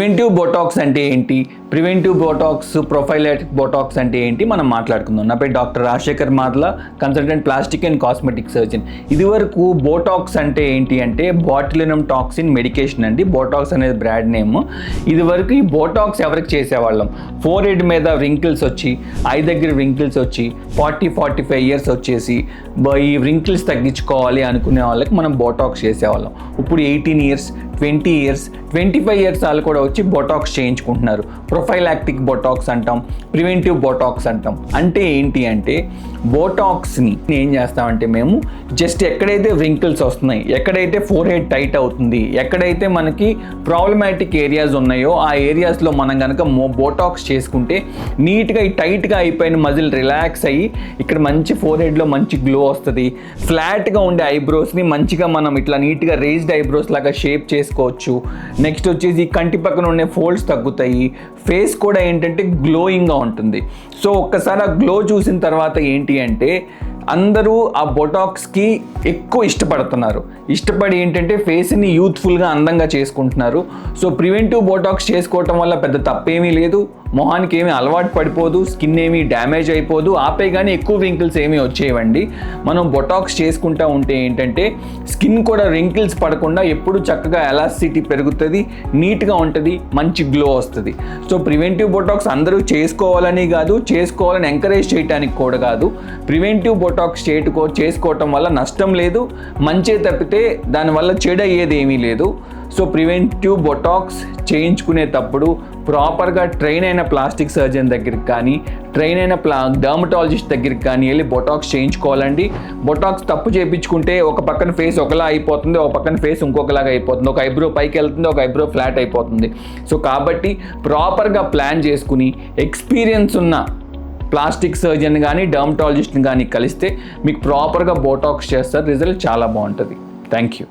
Preventive Botox అంటే ఏంటి, preventive Botox, prophylactic Botox అంటే ఏంటి మనం మాట్లాడుకుందాం. నా పేరు doctor Rajasekhar Madla, consultant plastic and cosmetic surgeon. ఇదివరకు బోటాక్స్ అంటే ఏంటి అంటే బాటులినం టాక్సిన్ మెడికేషన్ అండి. బోటాక్స్ అనేది బ్రాండ్ నేమ్. ఇదివరకు ఈ బోటాక్స్ ఎవరికి చేసేవాళ్ళం, ఫోర్ హెడ్ మీద రింకిల్స్ వచ్చి, ఐ దగ్గర రింకిల్స్ వచ్చి 40-45 ఇయర్స్ వచ్చేసి ఈ రింకిల్స్ తగ్గించుకోవాలి అనుకునే వాళ్ళకి మనం బోటాక్స్ చేసేవాళ్ళం. ఇప్పుడు 18 ఇయర్స్, 20 ఇయర్స్, 25 ఇయర్స్ వాళ్ళు కూడా వచ్చి బోటాక్స్ చేయించుకుంటున్నారు. ప్రొఫైలాక్టిక్ బోటాక్స్ అంటాం, ప్రివెంటివ్ బోటాక్స్ అంటాం. అంటే ఏంటి అంటే బోటాక్స్ని ఏం చేస్తామంటే మేము జస్ట్ ఎక్కడైతే రింకిల్స్ వస్తున్నాయి, ఎక్కడైతే ఫోర్ హెడ్ టైట్ అవుతుంది, ఎక్కడైతే మనకి ప్రాబ్లమాటిక్ ఏరియాస్ ఉన్నాయో ఆ ఏరియాస్లో మనం కనుక బోటాక్స్ చేసుకుంటే నీట్గా ఈ టైట్గా అయిపోయిన మజిల్ రిలాక్స్ అయ్యి ఇక్కడ మంచి ఫోర్ హెడ్లో మంచి గ్లో వస్తుంది. ఫ్లాట్గా ఉండే ఐబ్రోస్ని మంచిగా మనం ఇట్లా నీట్గా రేజ్డ్ ఐబ్రోస్ లాగా షేప్ చేసుకోవచ్చు. నెక్స్ట్ వచ్చేసి కంటి పక్కన ఉండే ఫోల్డ్స్ తగ్గుతాయి. ఫేస్ కూడా ఏంటంటే గ్లోయింగ్గా ఉంటుంది. సో ఒక్కసారి ఆ గ్లో చూసిన తర్వాత ఏంటి అంటే అందరూ ఆ బొటాక్స్కి ఎక్కువ ఇష్టపడి ఏంటంటే ఫేస్ని యూత్ఫుల్గా అందంగా చేసుకుంటున్నారు. సో ప్రివెంటివ్ బోటాక్స్ చేసుకోవటం వల్ల పెద్ద తప్పేమీ లేదు, మొహానికి ఏమీ అలవాటు పడిపోదు, స్కిన్ ఏమీ డ్యామేజ్ అయిపోదు, ఆపే కానీ ఎక్కువ రింకిల్స్ ఏమీ వచ్చేవండి. మనం బొటాక్స్ చేసుకుంటూ ఉంటే ఏంటంటే స్కిన్ కూడా రింకిల్స్ పడకుండా ఎప్పుడు చక్కగా ఎలాస్టిసిటీ పెరుగుతుంది, నీట్గా ఉంటుంది, మంచి గ్లో వస్తుంది. సో ప్రివెంటివ్ బొటాక్స్ అందరూ చేసుకోవాలని కాదు, చేసుకోవాలని ఎంకరేజ్ చేయడానికి కూడా కాదు. ప్రివెంటివ్ బొటాక్స్ చేసుకోవటం వల్ల నష్టం లేదు, మంచే తప్పితే దానివల్ల చెడు అయ్యేది ఏమీ లేదు. సో ప్రివెంటివ్ బొటాక్స్ చేయించుకునేటప్పుడు ప్రాపర్గా ట్రైన్ అయిన ప్లాస్టిక్ సర్జన్ దగ్గరికి కానీ, ట్రైన్ అయిన డర్మటాలజిస్ట్ దగ్గరికి కానీ వెళ్ళి బొటాక్స్ చేయించుకోవాలండి. బొటాక్స్ తప్పు చేయించుకుంటే ఒక పక్కన ఫేస్ ఒకలా అయిపోతుంది, ఒక పక్కన ఫేస్ ఇంకొకలాగా అయిపోతుంది, ఒక ఐబ్రో పైకి వెళ్తుంది, ఒక ఐబ్రో ఫ్లాట్ అయిపోతుంది. సో కాబట్టి ప్రాపర్గా ప్లాన్ చేసుకుని ఎక్స్పీరియన్స్ ఉన్న ప్లాస్టిక్ సర్జన్ కానీ డర్మటాలజిస్ట్ని కానీ కలిస్తే మీకు ప్రాపర్గా బోటాక్స్ చేస్తారు. రిజల్ట్ చాలా బాగుంటుంది. Thank you.